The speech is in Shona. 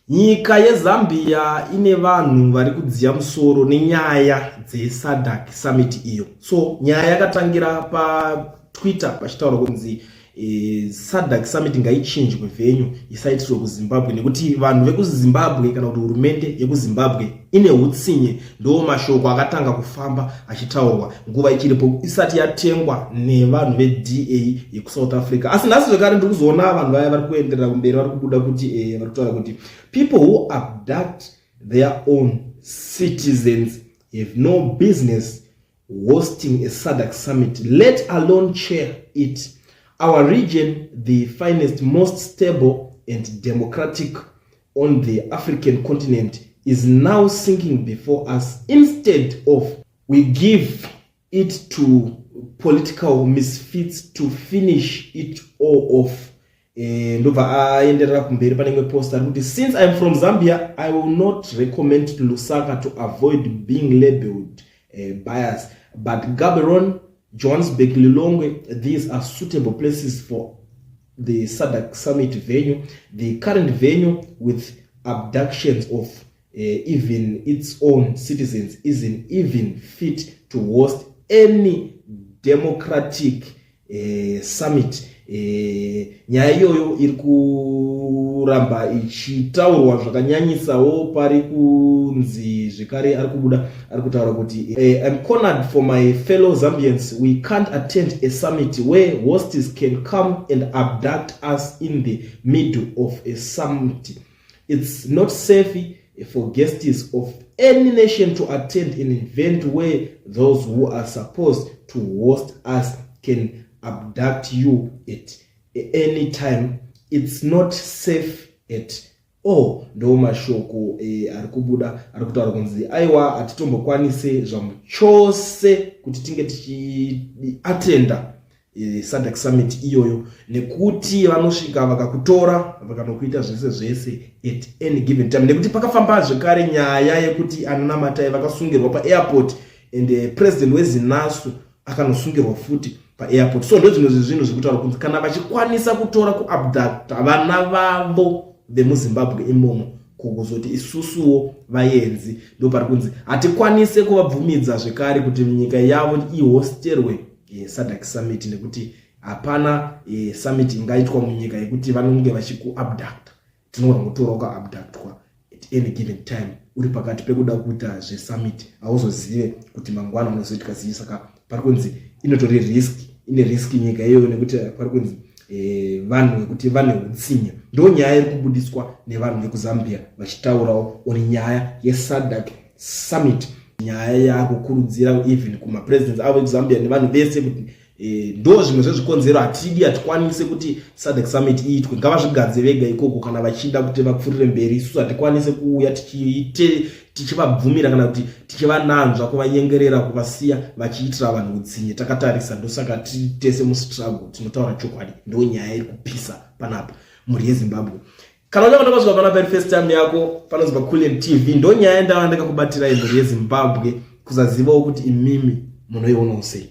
Nyika yeZambia ine vanhu vari kudziya musoro nenyaya dzeSADC summit iyo. So nyaya yakatangira pa Twitter pachitaura kunzi SADC summit ngaichinjwe venue isaitirwe kuZimbabwe nekuti vanhu vekuZimbabwe kana kuti hurumende yekuZimbabwe ine hutsinye. Ndo mashoko akatanga kufamba achitaurwa nguva ichiripo isati yatengwa nevanhu veDA yekuSouth Africa. Asi nhasi zvekare ndiri kuzoona vanhu vaya vari kuenderera kumberi vari kubuda kuti vari kutaura kuti people who abduct their own citizens have no business hosting a SADC summit, let alone chair it. Our region, the finest, most stable and democratic on the African continent, is now sinking before us. Instead of we give it to political misfits to finish it all off. Since I'm from Zambia, I will not recommend to Lusaka to avoid being labeled biased. But Gaborone, Johannesburg, Lilongwe, these are suitable places for the SADC summit venue. The current venue with abductions of even its own citizens isn't even fit to host any democratic summit. Nyaya iyoyo iri kuramba ichitaurwa zvakanyanyisawo pari kunzi zvekare ari kubuda ari kutaura kuti I'm cornered for my fellow Zambians. We can't attend a summit where hosts can come and abduct us in the middle of a summit. It's not safe for guests of any nation to attend an event where those who are supposed to host us can abduct you at any time. It's not safe at all. Ndo mashoko ari kubuda ari kutaura kunzi aiwa atitombokwanise zvamu chose kuti tinge tichiatenda SADC summit iyoyo nekuti vanosvika vakakutora vakanokuita zvese at any given time. Nekuti pakafamba zvekare nyaya yekuti ananamatai vakasungirwa paairport and president weZinasu akanosungirwa futi paairport. So ndozvimwe zvinhu zvekutaura kunzi kana vachikwanisa kutora kuabduct vana vavo vemuZimbabwe imomo kuzoti isusuwo vaenzi, ndo pari kunzi hatikwanise kuvabvumidza zvekare kuti nyika yavo ihosterwe SADC summit nekuti hapana summit ingaitwa munyika yekuti vanonge vachikuabduct. Tinogona kutora ukaabductwa at any given time uri pakati pekuda kuita zvesummit hauzozive kuti mangwana unozoitika sei. Saka pari kunzi inotori risk, ine risk nyika iyoyo nekuti pari kunzi vanhu vekuti vane hutsinye. Ndo nyaya iri kubudiswa nevanhu vekuZambia vachitaurawo oni nyaya yeSADC summit. Nyaya yakukurudzira even kumapresidents avo vekuZambia nevanhu vese kuti ndo zvimwe zvezvikonzero hatikwanise kuti SADC summit iitwe. Ngavazvigadze vega ikoko kana vachida kuti vapfurire mberi. Isusu hatikwanise kuuya tichivabvumira kana kuti tichivananzva kuvanyengerera kuvasiya vachiitira vanhu utsinye. Takatarisa ndosaka tese mustruggle tinotaura chokwadi. Ndo nyaya iri kupisa panapa muri yeZimbabwe. Kana unenge ndakazwa panapa iri first time yako panozwa Kulen TV, ndo nyaya ndakakubatira muri yeZimbabwe kuzazivawo kuti imimi munoiona sei.